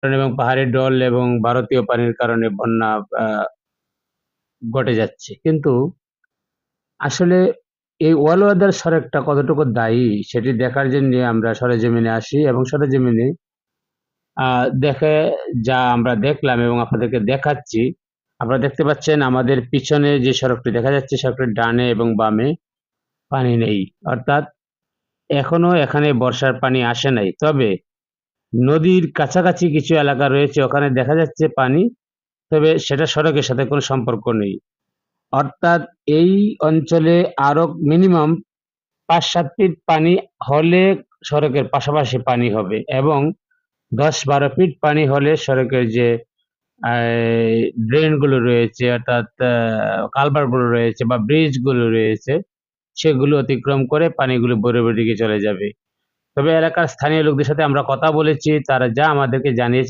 এবং পাহাড়ি ঢল এবং ভারতীয় পানির কারণে বন্যা ঘটে যাচ্ছে। কিন্তু আসলে এই অল ওয়েদার সড়কটা কতটুকু দায়ী সেটি দেখার জন্য আমরা সরেজমিনে আসি এবং সরেজমিনে দেখে যা আমরা দেখলাম এবং আপনাদেরকে দেখাচ্ছি। আপনারা দেখতে পাচ্ছেন আমাদের পিছনে যে সড়কটি দেখা যাচ্ছে সড়কটির ডানে এবং বামে পানি নেই। অর্থাৎ এখনো এখানে বর্ষার পানি আসে নাই। তবে নদীর কাছাকাছি কিছু এলাকা রয়েছে ওখানে দেখা যাচ্ছে পানি, তবে সেটা সড়কের সাথে কোনো সম্পর্ক নেই। অর্থাৎ এই অঞ্চলে আরো মিনিমাম ৫-৭ ফিট পানি হলে সড়কের পাশাপাশি পানি হবে এবং ১০-১২ ফিট পানি হলে সড়কের যে ড্রেন গুলো রয়েছে অর্থাৎ কালভার্ট গুলো রয়েছে বা ব্রিজ গুলো রয়েছে সেগুলো অতিক্রম করে পানিগুলো বরাবর দিকে চলে যাবে। তবে এলাকার স্থানীয় লোকদের সাথে আমরা কথা বলেছি, তারা যা আমাদেরকে জানিয়েছেন